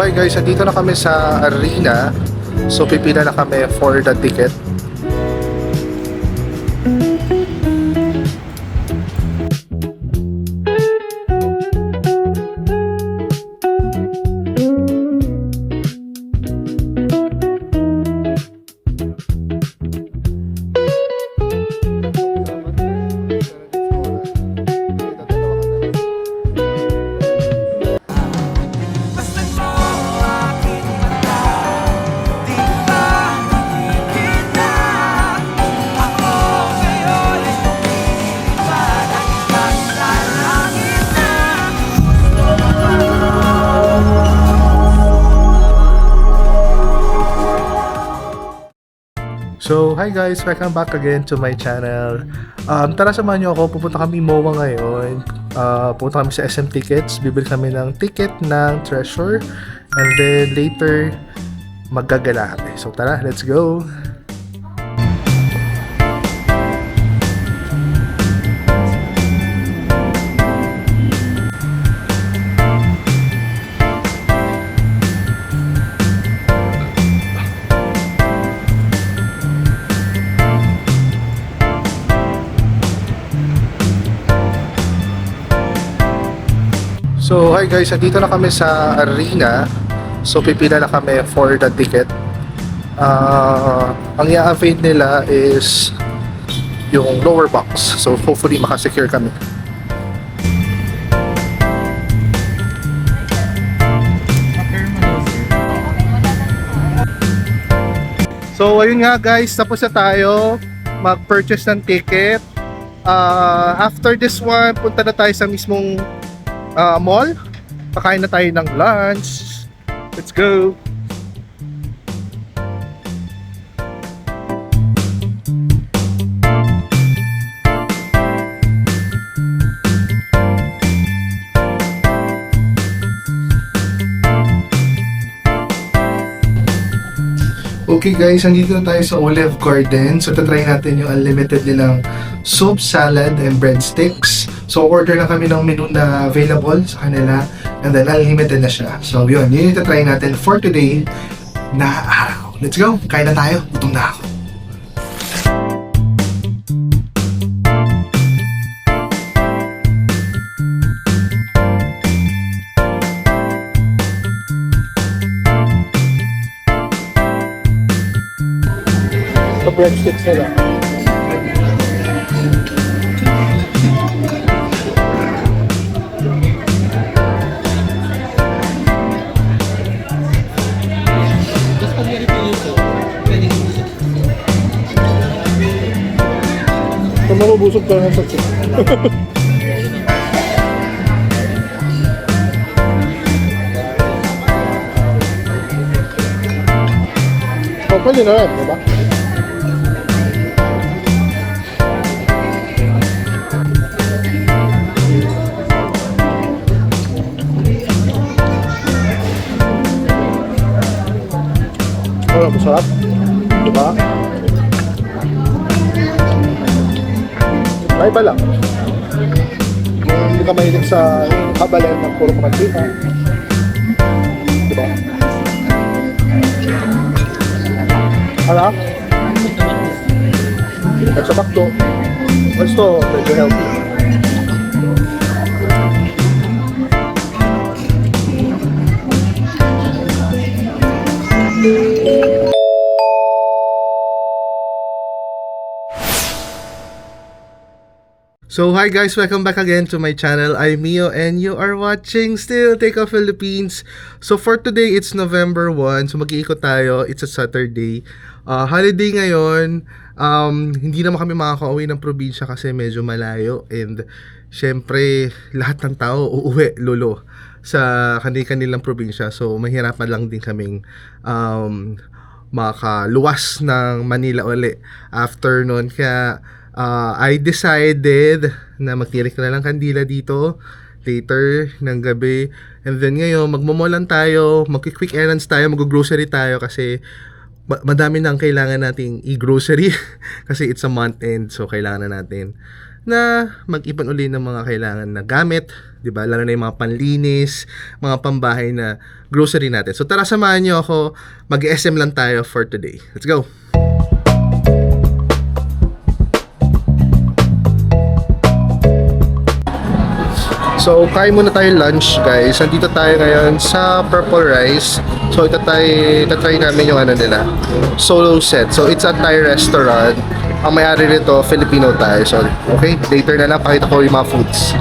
hi guys, andito na kami sa arena. So pipila na kami for the ticket. So, hi guys! Welcome back again to my channel. Tara samahan niyo ako. Pupunta kami MOA ngayon. Pupunta kami sa SM Tickets. Bibili kami ng ticket ng Treasure. And then later, maggagala kami. So, tara, let's go! So, hi guys, andito na kami sa arena. So, pipila na kami for the ticket. Ang i-avail nila is yung lower box. So, hopefully makasecure kami. So, ayun nga guys, tapos na tayo mag-purchase ng ticket. After this one, punta na tayo sa mismong mall. Kakain na tayo ng lunch. Let's go. Okay guys, andito na tayo sa Olive Garden. So, tatry natin yung unlimited nilang soup, salad, and breadsticks. So, order na kami ng menu na available sa kanila. And then, unlimited na siya. So, yun yung tatry natin for today na araw. Let's go! Kain na tayo. Gutom na ako. So, breadsticks nila. Kung mabubusog ka ng saksi. Pwede na rin, diba? Masarap, diba? May iba lang. Kung hindi ka mahilig sa kabalan ng puro mantika, diba? Hala? At sa bakto, gusto medyo healthy. So hi guys, welcome back again to my channel. I'm Mio and you are watching still Takeoff Philippines. So for today, it's November 1. So mag-iikot tayo. It's a Saturday. Holiday ngayon. Hindi naman kami makaka-uwi ng probinsya kasi medyo malayo. And syempre, lahat ng tao uuwi, lolo, sa kanilang probinsya. So mahirapan lang din kaming makaluwas ng Manila uli after nun. Kaya I decided na magtirik na lang kandila dito later ng gabi. And then ngayon, magmomolan tayo, mag-quick errands tayo, mag-grocery tayo kasi madami nang kailangan nating i-grocery kasi it's a month end, so kailangan na natin. na mag-ipon uli ng mga kailangan na gamit, 'di ba? Lalo na yung mga panlinis, mga pambahay na grocery natin. So tara, samahan niyo ako. Mag-SM lang tayo for today. Let's go. So, kain muna tayo lunch, guys. Nandito tayo ngayon sa Purple Rice. So, itatry namin yung ano nila, solo set. So, it's a Thai restaurant. Ang may-ari nito, Filipino Thai. So, okay, later na lang, pakita ko yung mga foods.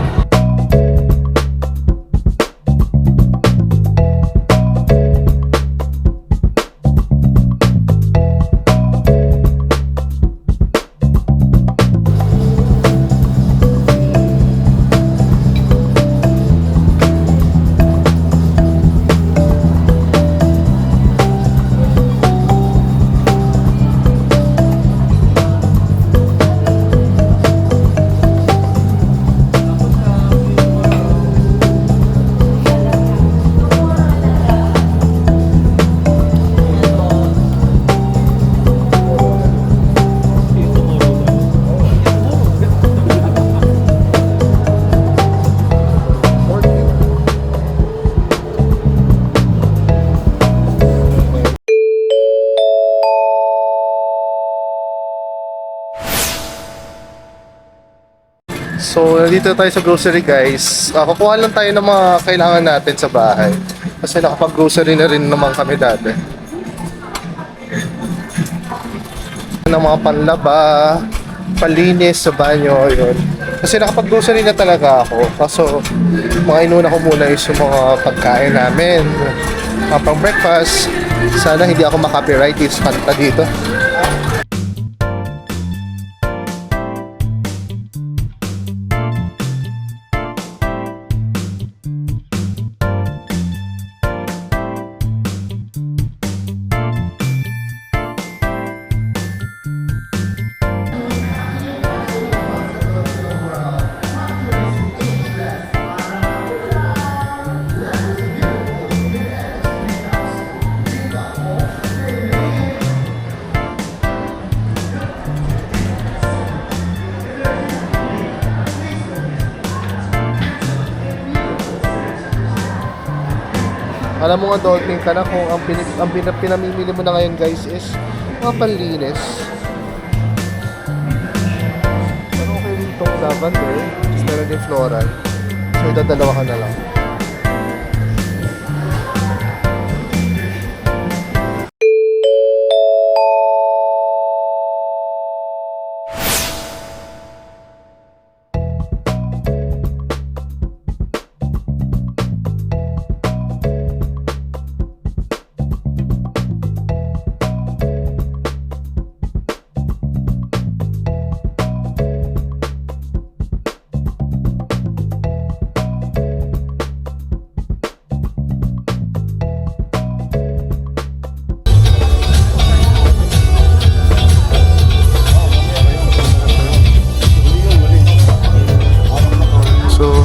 So, nandito tayo sa grocery, guys. Kukuha lang tayo ng mga kailangan natin sa bahay. Kasi nakapag-grocery na rin naman kami dati. Ng mga panlaba, palinis sa banyo, yun. Kasi nakapag-grocery na talaga ako. Kaso, mga inuna ko muna is yung mga pagkain namin. Mga pang breakfast. Sana hindi ako makapiright is kanta dito. Alam mo, adulting ka na kung ang pinamimili mo na ngayon, guys, is mga panlinis. Pero okay rin itong lavender, is meron din floral. So, idadalawa ka na lang.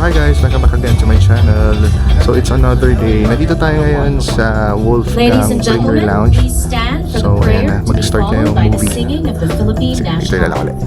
Hi guys, welcome back again to my channel. So it's another day. Nandito tayo ngayon sa Wolfgang Premier Lounge. So ayan na, mag-start na yung movie. Sige, ito na lang ulit.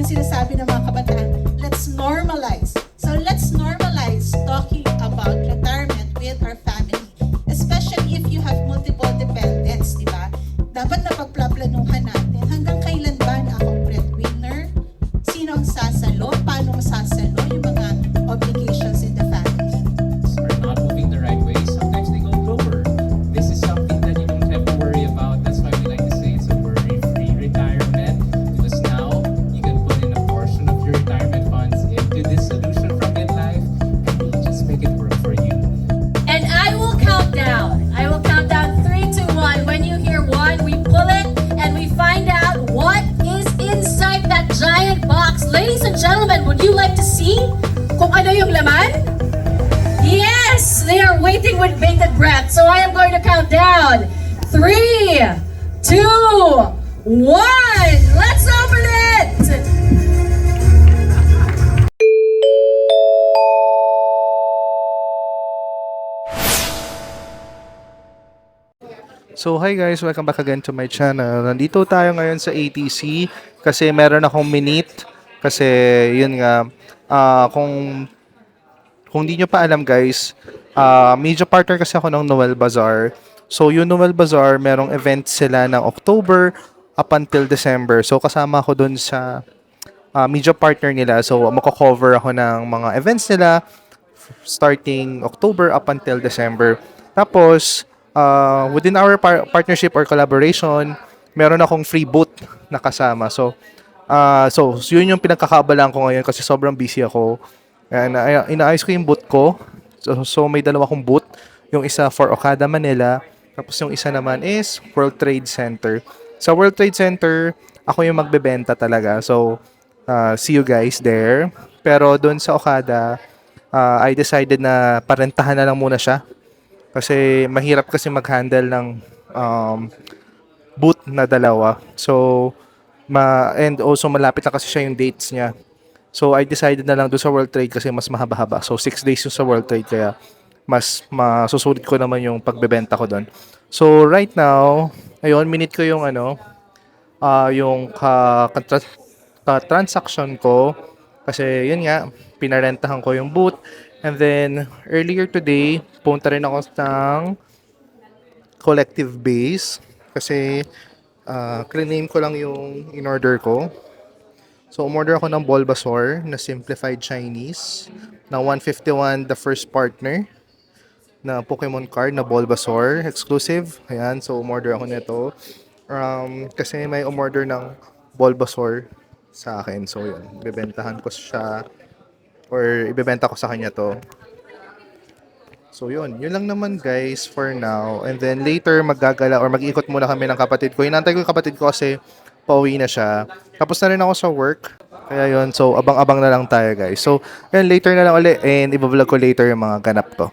Sinasabi ng mga kabataan, let's normalize. So let's normalize talking about retirement with our family. Especially if you have multiple dependents, di ba? Dapat na pagplaplanuhan natin hanggang kailan ba na ako breadwinner? Sino ang sasalo? Paano masasalo yung mga obligations in the family? Are not moving the right way. Sometimes they go lower. This is something that you don't have to worry about. That's why we like to say it's a worry-free retirement. Because now you can put in a portion of your retirement funds into this solution you like to see kung ano yung laman? Yes! They are waiting with bated breath. So I am going to count down. 3, 2, 1. Let's open it! So hi guys, welcome back again to my channel. Nandito tayo ngayon sa ATC kasi meron akong minute kasi yun nga kung di nyo pa alam guys, media partner kasi ako ng Noel Bazaar. So yung Noel Bazaar, merong event sila ng October up until December. So kasama ako dun sa media partner nila. So mako-cover ako ng mga events nila starting October up until December. Tapos within our partnership or collaboration, meron akong free booth na kasama. So yun yung pinagkakabalaan ko ngayon kasi sobrang busy ako. And inaayos ko yung booth ko. So may dalawa akong booth. Yung isa for Okada Manila. Tapos yung isa naman is World Trade Center. Sa World Trade Center, ako yung magbebenta talaga. So see you guys there. Pero doon sa Okada, I decided na parentahan na lang muna siya. Kasi mahirap kasi mag-handle ng booth na dalawa. So, and also malapit na kasi siya yung dates niya. So, I decided na lang doon sa World Trade kasi mas mahaba-haba. So, 6 days yung sa World Trade kaya mas masusulit ko naman yung pagbebenta ko doon. So, right now, ayun, minute ko yung yung transaction ko. Kasi, yun nga, pinarentahan ko yung booth. And then, earlier today, punta rin ako ng collective base. Kasi, clean ko lang yung in-order ko. So, umorder ako ng Bulbasaur na Simplified Chinese na 151 the first partner na Pokemon card na Bulbasaur exclusive. Ayan, so umorder ako nito. Kasi may umorder ng Bulbasaur sa akin. So, yun. Bebentahan ko siya or ibebenta ko sa kanya to. So, yun. Yun lang naman, guys, for now. And then, later, maggagala or mag-ikot muna kami ng kapatid ko. Inantay ko yung kapatid ko kasi pauwi na siya. Tapos na rin ako sa work. Kaya yun. So, abang-abang na lang tayo, guys. So, yun, later na lang ulit. And, ibablog ko later yung mga ganap to.